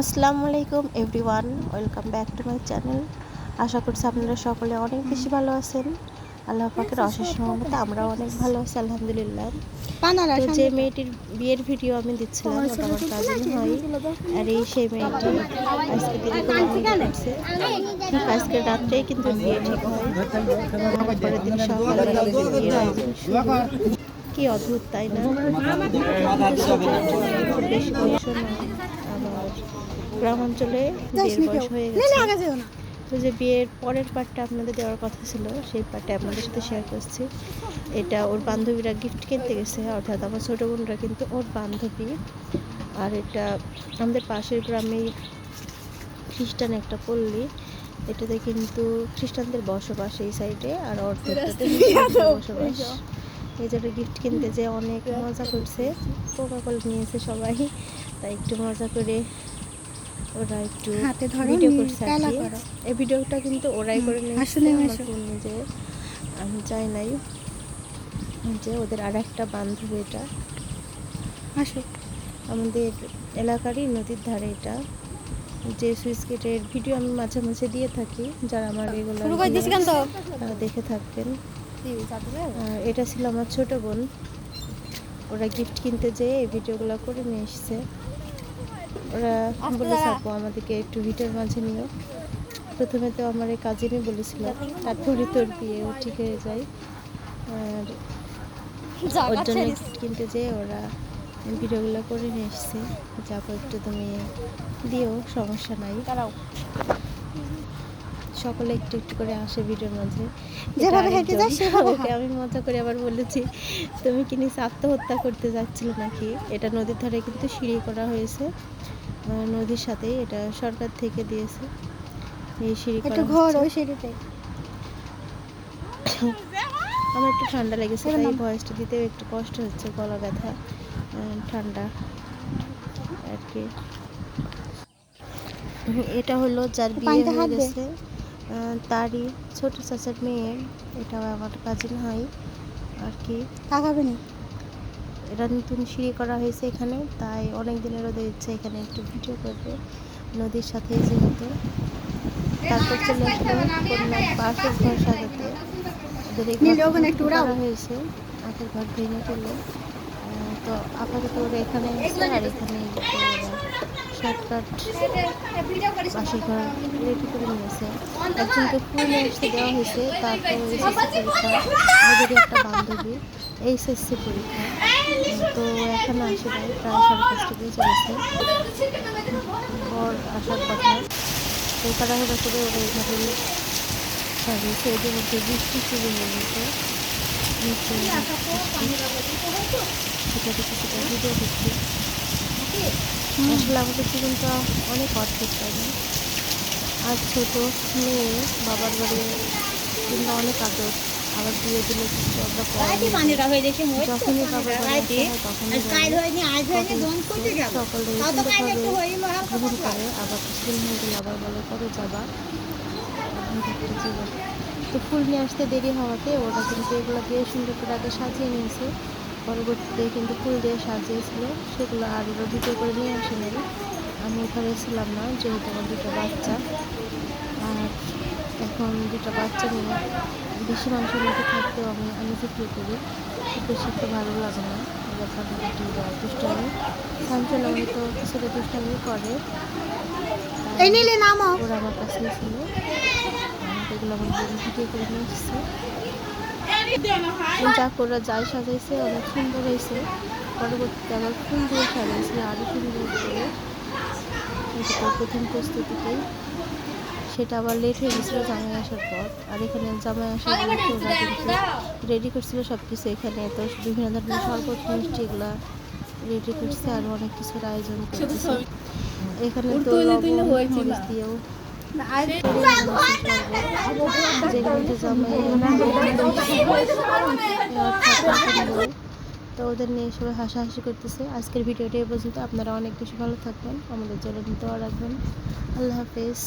আসসালামু আলাইকুম everyone, welcome back to my channel. আশা করছি আপনারা সকলে অনেক বেশি ভালো আছেন। আল্লাহ পাকের অশেষ রহমতে আমরাও অনেক ভালো আছি আলহামদুলিল্লাহ। তো যে মেয়েটির বিয়ের ভিডিও আমি দিচ্ছিলাম ওটা আমার কাজিন হয়, আর এই সেই মেয়েটি আজকে দেরি করে বিয়ে করছে। ঠিক আজকে রাত্রেই কিন্তু বিয়ে ঠিক হয়, পরের দিন সকালে বিয়ের আয়োজন শুরু। কি অদ্ভুত তাই না? খুব বেশি বয়স নয়, আবার গ্রাম অঞ্চলে বিয়ের বয়স হয়ে গেছে। তো যে বিয়ের পরের পার্টটা আপনাদের দেওয়ার কথা ছিল, সেই পার্টটা আপনাদের সাথে শেয়ার করছি। এটা ওর বান্ধবীরা গিফট কিনতে গেছে, অর্থাৎ আমার ছোটো বোনরা কিন্তু ওর বান্ধবী। আর এটা আমাদের পাশের গ্রামে খ্রিস্টান একটা পল্লী, এটাতে কিন্তু খ্রিস্টানদের বসবাস এই সাইডে, আর অর্ধেকটাতে বসবাস। এই জন্য গিফট কিনতে যে অনেক মজা করছে, কোকাকোলা নিয়েছে সবাই, তাই একটু মজা করে ওরা একটু ভিডিও করছে আর কি। এই ভিডিওটা কিন্তু ওরাই করে নিয়েছে, আমার ফোন নিজে আমি চাই নাই। যে ওদের আর একটা বান্ধবী, এটা আমাদের এলাকারই নদীর ধারে। এটা যে সুইচ গেটের ভিডিও আমি মাঝে মাঝে দিয়ে থাকি, যারা আমার রেগুলার তারা দেখে থাকবেন। এটা ছিল আমার ছোট বোন, ওরা গিফট কিনতে যেয়ে এই ভিডিওগুলো করে নিয়ে এসছে। ওরা বলে থাকবো আমাদেরকে একটু ভিডিওর মাঝে নিও। প্রথমে তো আমার এই কাজিনই বলেছিল, তারপরে তোর বিয়েও ঠিক হয়ে যায়। আর ওর জন্য গিফট কিনতে যেয়ে ওরা ভিডিওগুলো করে নিয়ে এসছে। যাবো একটু তুমি দিও, সমস্যা নাই। সকলে একটু একটু করে আসে ভিডিওর মাঝে। ওকে আমি মজা করে আবার বলেছি, তুমি কি নিচে আত্মহত্যা করতে যাচ্ছিলে নাকি? এটা নদীর ধারে কিন্তু সিঁড়ি করা হয়েছে, নদীর সাথে এটা সরকার থেকে দিয়েছে এই সিঁড়ি করা হচ্ছে। আমার একটু ঠান্ডা লেগেছে, তাই ভয়েসটা দিতে একটু কষ্ট হচ্ছে, গলা ব্যথা, ঠান্ডা আর কি। এটা হলো যার বিয়ে হয়ে গেছে, তারই ছোট চাচার মেয়ে, এটাও আমার কাজিন হয় আর কি। এটা নতুন সিঁড়ি করা হয়েছে এখানে, তাই অনেক দিনের ওদের ইচ্ছে এখানে একটু ভিডিও করবে নদীর সাথে যেহেতু। তারপর চলে আসলো কন্যার পাশের ঘর সাজাতে। ওদের এই ঘর করা হয়েছে, আগের ঘর ভেঙে ফেলে। তো আপাতত ওরা এখানে আছে, আর এখানে শর্টকাট বাসের ঘর রেডি করে নিয়েছে। একজনকে ফুল নিয়ে আসতে দেওয়া হয়েছে, তারপর এসএসসি পরীক্ষা, ওদেরই একটা বান্ধবী এইচএসসি পরীক্ষা। তো এখানে আসে নাই, প্রায় 5:30 বেজে গেছে, পর আসার কথা। তো তাড়াহুড়া করে ওরা এইভাবেই সাজিয়েছে। এদের মধ্যে বৃষ্টি শুরু হয়ে গেছে, সেটা থেকে সেটা ভিডিও করছি। আসলে আমাদের জীবনটা অনেক অদ্ভুত, তাই না? আর ছোটো মেয়ে বাবার বাড়ি কিন্তু অনেক আদর, আবার বিয়ে দিলে কিন্তু আমরা যখনই বাবার বাড়ি তখনই সকলে গ্রহণ করে। আবার কিছুদিন হয়ে গেলে আবার বলে কবে যাবা। জীবন তো ফুল নিয়ে আসতে দেরি হওয়াতে ওরা কিন্তু এগুলো দিয়ে সুন্দর করে আগে সাজিয়ে নিয়েছে, পরবর্তীতে কিন্তু ফুল দিয়ে সাজিয়েছিল, সেগুলো আর ওরা ভিডিও করে নিয়ে আসে নাই। আমি ওখানে ছিলাম না, যেহেতু আমার দুটো বাচ্চা, আর এখন দুটো বাচ্চা নিয়ে বেশি মানুষের মধ্যে থাকতেও আমি ফিল করি, খুব বেশি একটু ভালো লাগে না। এবার কাটাকাটি বা দুষ্টামি, সানশান হয়তো কিছুটা দুষ্টামি করে, ওরা আমার কাছেই ছিল। এগুলো আমার বোন ভিডিও করে নিয়ে এসেছে। যা করে যাই সাজাইছে অনেক সুন্দর হয়েছে, পরবর্তীতে আবার ফুল দিয়ে সাজাইছে আরও সুন্দর করে। প্রথম প্রস্তুতিতেই সেটা আবার লেট হয়ে গেছিলো জামাই আসার পর। আর এখানে জামাই আসার পর ওরা কিন্তু রেডি করছিল সব কিছু, এখানে তো বিভিন্ন ধরনের শরবত মিষ্টি এগুলো রেডি করছে, আর অনেক কিছুর আয়োজন করতেছে। এখানে তো লবণ মরিচ দিয়েও তো ওদের নিয়ে সবাই হাসাহাসি করতেছে। আজকের ভিডিওটা এই পর্যন্ত। আপনারা অনেক বেশি ভালো থাকবেন, আমাদের জন্য দোয়া রাখবেন। আল্লাহ হাফেজ।